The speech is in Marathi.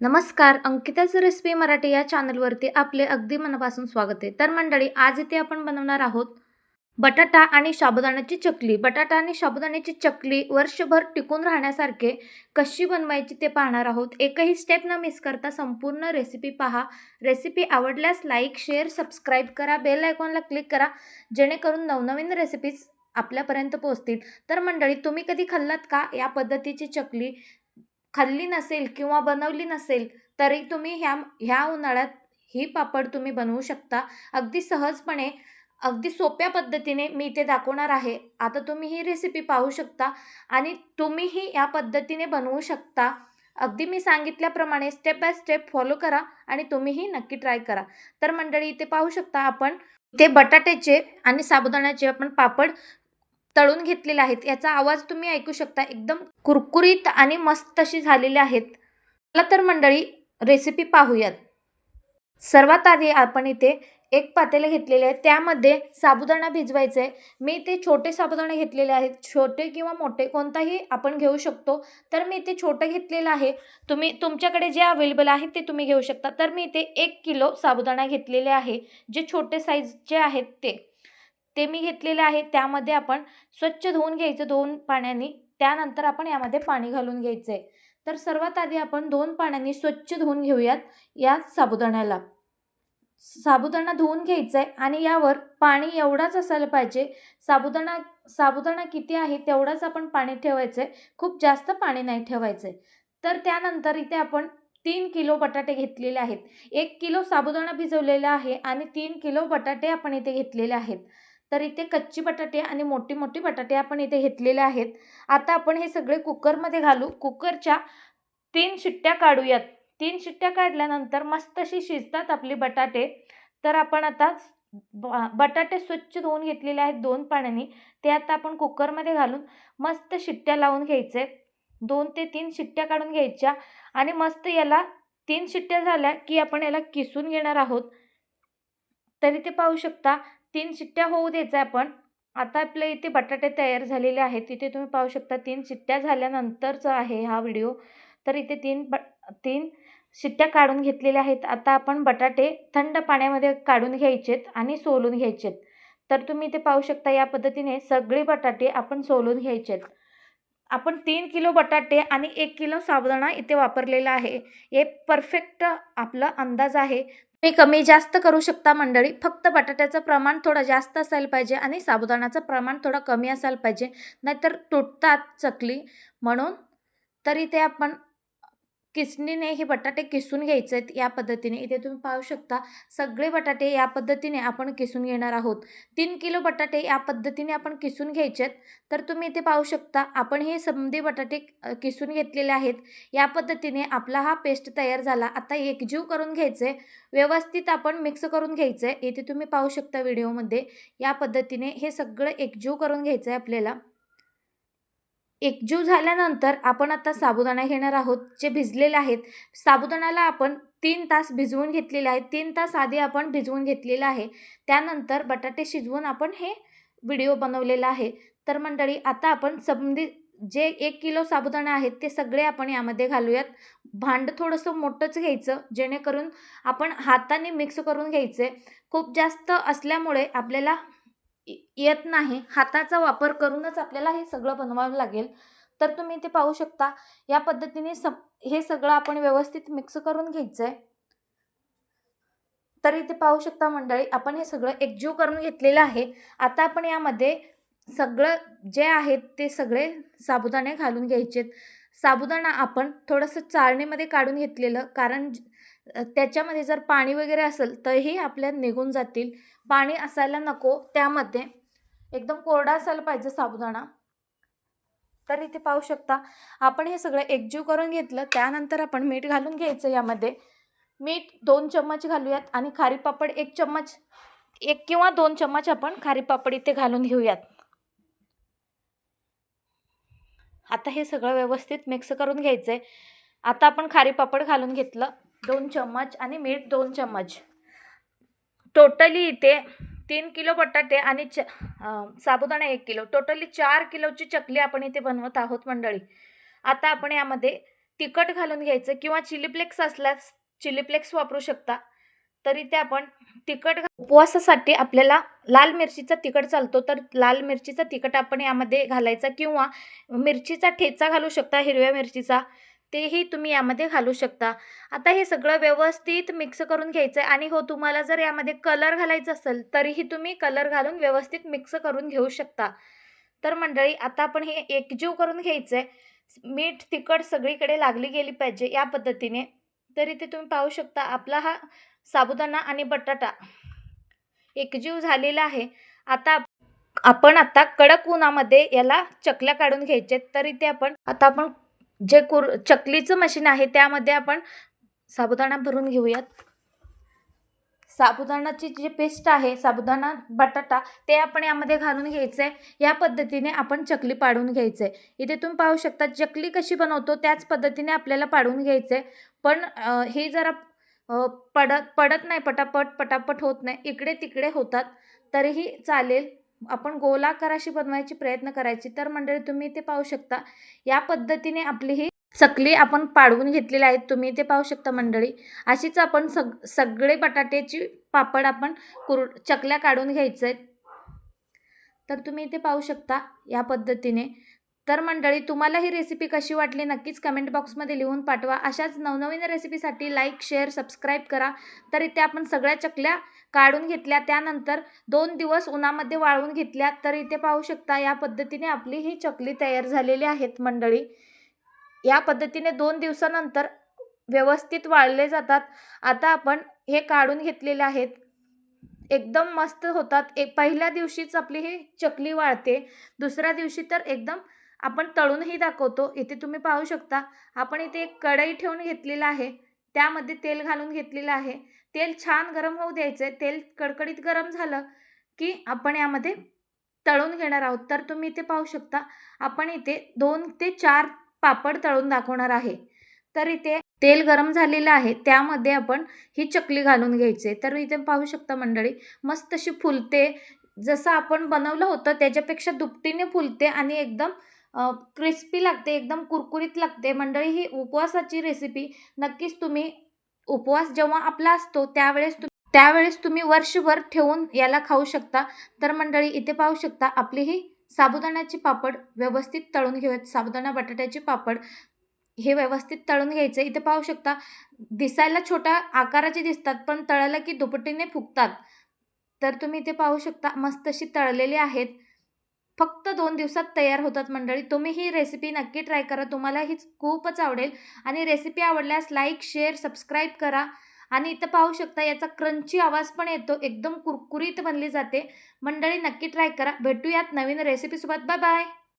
नमस्कार, अंकिताच रेसिपी मराठी या चॅनलवरती आपले अगदी मनापासून स्वागत आहे. तर मंडळी, आज इथे आपण बनवणार आहोत बटाटा आणि साबुदाण्याची चकली. बटाटा आणि साबुदाण्याची चकली वर्षभर टिकून राहण्यासारखे कशी बनवायची ते पाहणार आहोत. एकही स्टेप न मिस करता संपूर्ण रेसिपी पहा. रेसिपी आवडल्यास लाईक, शेअर, सबस्क्राईब करा. बेल आयकॉनला क्लिक करा, जेणेकरून नवनवीन रेसिपीज आपल्यापर्यंत पोहोचतील. तर मंडळी, तुम्ही कधी खाल्लात का या पद्धतीची चकली? खाल्ली नसेल किंवा बनवली नसेल तरी तुम्ही ह्या ह्या उन्हाळ्यात ही पापड तुम्ही बनवू शकता. अगदी सहजपणे, अगदी सोप्या पद्धतीने मी इथे दाखवणार आहे. आता तुम्ही ही रेसिपी पाहू शकता आणि तुम्हीही या पद्धतीने बनवू शकता. अगदी मी सांगितल्याप्रमाणे स्टेप बाय स्टेप फॉलो करा आणि तुम्हीही नक्की ट्राय करा. तर मंडळी, इथे पाहू शकता आपण ते बटाट्याचे आणि साबुदाण्याचे आपण पापड तळून घेतलेले आहेत. याचा आवाज तुम्ही ऐकू शकता. एकदम कुरकुरीत आणि मस्त अशी झालेली आहेत. चला तर मंडळी, रेसिपी पाहूयात. सर्वात आधी आपण इथे एक पातेलं घेतलेले आहे. त्यामध्ये साबुदाणा भिजवायचा आहे. मी इथे छोटे साबुदाणे घेतलेले आहेत. छोटे किंवा मोठे कोणताही आपण घेऊ शकतो. तर मी इथे छोटं घेतलेलं आहे. तुम्ही तुमच्याकडे जे अवेलेबल आहे ते तुम्ही घेऊ शकता. तर मी इथे 1 किलो साबुदाणा घेतलेले आहे. जे छोटे साईजचे आहेत ते मी घेतलेले आहे. त्यामध्ये आपण स्वच्छ धुवून घ्यायचं 2 पाण्याने. त्यानंतर आपण यामध्ये पाणी घालून घ्यायचं आहे. तर सर्वात आधी आपण 2 पाण्याने स्वच्छ धुवून घेऊयात या साबुदाण्याला. साबुदाणा धुवून घ्यायचा आहे आणि यावर पाणी एवढाच असायला पाहिजे. साबुदाणा साबुदाणा किती आहे तेवढाच आपण पाणी ठेवायचं आहे. खूप जास्त पाणी नाही ठेवायचं आहे. तर त्यानंतर इथे आपण 3 किलो बटाटे घेतलेले आहेत. 1 किलो साबुदाणा भिजवलेला आहे आणि 3 किलो बटाटे आपण इथे घेतलेले आहेत. तर इथे कच्ची बटाटे आणि मोठी बटाटे आपण इथे घेतलेले आहेत. आता आपण हे सगळे कुकरमध्ये घालू. कुकरच्या 3 शिट्ट्या काढूयात. 3 शिट्ट्या काढल्यानंतर मस्त अशी शिजतात आपले बटाटे. तर आपण आता बटाटे स्वच्छ धुवून घेतलेले आहेत 2 पाण्याने. ते आता आपण कुकरमध्ये घालून मस्त शिट्ट्या लावून घ्यायचे. 2 ते 3 शिट्ट्या काढून घ्यायच्या आणि मस्त याला 3 शिट्ट्या झाल्या की आपण याला किसून घेणार आहोत. तर इथे पाहू शकता 3 शिट्ट्या होऊ द्यायच्या आपण. आता आपल्या इथे बटाटे तयार झालेले आहेत. तिथे तुम्ही पाहू शकता 3 शिट्ट्या झाल्यानंतरचा आहे हा व्हिडिओ. तर इथे 3 शिट्ट्या काढून घेतलेल्या आहेत. आता आपण बटाटे थंड पाण्यामध्ये काढून घ्यायचेत आणि सोलून घ्यायचेत. तर तुम्ही इथे पाहू शकता या पद्धतीने सगळे बटाटे आपण सोलून घ्यायचेत. आपण 3 किलो बटाटे आणि 1 किलो साबुदाणा इथे वापरलेला आहे. हे परफेक्ट आपला अंदाज आहे. तुम्ही कमी जास्त करू शकता मंडळी. फक्त बटाट्याचं प्रमाण थोडं जास्त असायला पाहिजे आणि साबुदाण्याचं प्रमाण थोडं कमी असायला पाहिजे. नाहीतर तुटतात चकली म्हणून. तर इथे आपण किसणीने हे बटाटे किसून घ्यायचे आहेत या पद्धतीने. इथे तुम्ही पाहू शकता सगळे बटाटे या पद्धतीने आपण किसून घेणार आहोत. 3 किलो बटाटे या पद्धतीने आपण किसून घ्यायचे आहेत. तर तुम्ही इथे पाहू शकता आपण हे समधी बटाटे किसून घेतलेले आहेत. या पद्धतीने आपला हा पेस्ट तयार झाला. आता एकजीव करून घ्यायचे, व्यवस्थित आपण मिक्स करून घ्यायचं आहे. इथे तुम्ही पाहू शकता व्हिडिओमध्ये या पद्धतीने हे सगळं एकजीव करून घ्यायचं आहे आपल्याला. एकजीव झाल्यानंतर आपण आता साबुदाणा घेणार आहोत जे भिजलेले आहेत. साबुदाण्याला आपण 3 तास भिजवून घेतलेले आहेत. 3 तास आधी आपण भिजवून घेतलेलं आहे. त्यानंतर बटाटे शिजवून आपण हे व्हिडिओ बनवलेला आहे. तर मंडळी, आता आपण समधी जे 1 किलो साबुदाणा आहेत ते सगळे आपण यामध्ये घालूयात. भांडं थोडंसं मोठंच घ्यायचं, जेणेकरून आपण हाताने मिक्स करून घ्यायचे. खूप जास्त असल्यामुळे आपल्याला येत नाही. हाताचा वापर करूनच आपल्याला हे सगळं बनवावं लागेल. तर तुम्ही इथे पाहू शकता या पद्धतीने हे सगळं आपण व्यवस्थित मिक्स करून घ्यायचं आहे. तर इथे पाहू शकता मंडळी, आपण हे सगळं एकजीव करून घेतलेलं आहे. आता आपण यामध्ये सगळं जे आहेत ते सगळे साबुदाणे घालून घ्यायचेत. साबुदाणा आपण थोडंसं चाळणीमध्ये काढून घेतलेलं, कारण त्याच्यामध्ये जर पाणी वगैरे असेल तरीही आपल्या निघून जातील. पाणी असायला नको त्यामध्ये. एकदम कोरडा असायला पाहिजे साबुदाणा. तर इथे पाहू शकता आपण हे सगळं एकजीव करून घेतलं. त्यानंतर आपण मीठ घालून घ्यायचं यामध्ये. मीठ 2 चम्मच घालूयात आणि खारी पापड 1 चम्मच, 1 किंवा 2 चम्मच आपण खारी पापड इथे घालून घेऊयात. आता हे सगळं व्यवस्थित मिक्स करून घ्यायचं आहे. आता आपण खारी पापड घालून घेतलं 2 चम्मच आणि मीठ 2 चम्मच. टोटली इथे 3 किलो बटाटे आणि साबुदाणा 1 किलो, टोटली 4 किलोची चकली आपण इथे बनवत आहोत मंडळी. आता आपण यामध्ये तिखट घालून घ्यायचं किंवा चिली फ्लेक्स असल्यास चिली फ्लेक्स वापरू शकता. तरी ते आपण उपवासासाठी आपल्याला लाल मिरचीचा तिखट चालतो, तर लाल मिरचीचा तिखट आपण यामध्ये घालायचा किंवा मिरचीचा ठेचा घालू शकता, हिरव्या मिरचीचा, तेही तुम्ही यामध्ये घालू शकता. आता हे सगळं व्यवस्थित मिक्स करून घ्यायचं आहे आणि हो, तुम्हाला जर यामध्ये कलर घालायचा असेल तरीही तुम्ही कलर घालून व्यवस्थित मिक्स करून घेऊ शकता. तर मंडळी, आता आपण हे एकजीव करून घ्यायचं आहे. मीठ, तिखट सगळीकडे लागली गेली पाहिजे या पद्धतीने. तर इथे तुम्ही पाहू शकता आपला हा साबुदाणा आणि बटाटा एकजीव झालेला आहे. आता आपण कडक उन्हामध्ये याला चकल्या काढून घ्यायचे. तर इथे आपण जे चकलीचं मशीन आहे त्यामध्ये आपण साबुदाणा भरून घेऊयात. साबुदाणाची जी पेस्ट आहे, साबुदाणा, बटाटा, ते आपण यामध्ये घालून घ्यायचं आहे. या पद्धतीने आपण चकली पाडून घ्यायचं आहे. इथे तुम्ही पाहू शकता चकली कशी बनवतो त्याच पद्धतीने आपल्याला पाडून घ्यायचं आहे. पण हे जरा पडत नाही, पटापट होत नाही, इकडे तिकडे होतात, तरीही चालेल. आपण गोलाकार अशी बनवायची प्रयत्न करायची. तर मंडळी, तुम्ही इथे पाहू शकता या पद्धतीने आपली ही चकली आपण पाडवून घेतलेली आहेत. तुम्ही इथे पाहू शकता मंडळी. अशीच आपण सगळे बटाट्याची पापड आपण चकल्या काढून घ्यायचे आहेत. तर तुम्ही इथे पाहू शकता या पद्धतीने. तर मंडळी, तुम्हाला ही रेसिपी कशी वाटली नक्कीच कमेंट बॉक्समध्ये लिहून पाठवा. अशाच नवनवीन रेसिपीसाठी लाईक, शेअर, सबस्क्राईब करा. तर इथे आपण सगळ्या चकल्या काढून घेतल्या, त्यानंतर 2 दिवस उन्हामध्ये वाळवून घेतल्या. तर इथे पाहू शकता या पद्धतीने आपली ही चकली तयार झालेली आहेत मंडळी. या पद्धतीने 2 दिवसानंतर व्यवस्थित वाळले जातात. आता आपण हे काढून घेतलेले आहेत. एकदम मस्त होतात. पहिल्या दिवशीच आपली ही चकली वाळते, दुसऱ्या दिवशी तर एकदम आपण तळूनही दाखवतो. इथे तुम्ही पाहू शकता आपण इथे एक कढई ठेवून घेतलेला आहे, त्यामध्ये तेल घालून घेतलेलं आहे. तेल छान गरम होऊ द्यायचं. तेल कडकडीत गरम झालं की आपण यामध्ये तळून घेणार आहोत. तर तुम्ही इथे पाहू शकता आपण इथे 2 ते 4 पापड तळून दाखवणार आहे. तर इथे तेल गरम झालेलं आहे, त्यामध्ये आपण ही चकली घालून घ्यायची. तर इथे पाहू शकता मंडळी, मस्त अशी फुलते. जसं आपण बनवलं होतं त्याच्यापेक्षा दुपटीने फुलते आणि एकदम क्रिस्पी लागते, एकदम कुरकुरीत लागते. मंडळी, ही उपवासाची रेसिपी नक्कीच तुम्ही उपवास जेव्हा आपला असतो त्यावेळेस तुम्ही वर्षभर ठेवून याला खाऊ शकता. तर मंडळी, इथे पाहू शकता आपली ही साबुदाण्याची पापड व्यवस्थित तळून घेऊयात. साबुदाणा बटाट्याची पापड हे व्यवस्थित तळून घ्यायचे. इथे पाहू शकता दिसायला छोट्या आकाराचे दिसतात, पण तळलं की दुपटीने फुगतात. तर तुम्ही इथे पाहू शकता मस्त अशी तळलेली आहेत. फक्त 2 दिवसात तयार होतात मंडळी. तुम्ही ही रेसिपी नक्की ट्राय करा. तुम्हाला ही खूपच आवडेल. आणि रेसिपी आवडल्यास लाईक, शेअर, सबस्क्राईब करा. आणि इथं पाहू शकता याचा क्रंची आवाज पण येतो. एकदम कुरकुरीत बनली जाते. मंडळी, नक्की ट्राय करा. भेटूयात नवीन रेसिपीसोबत. Bye bye.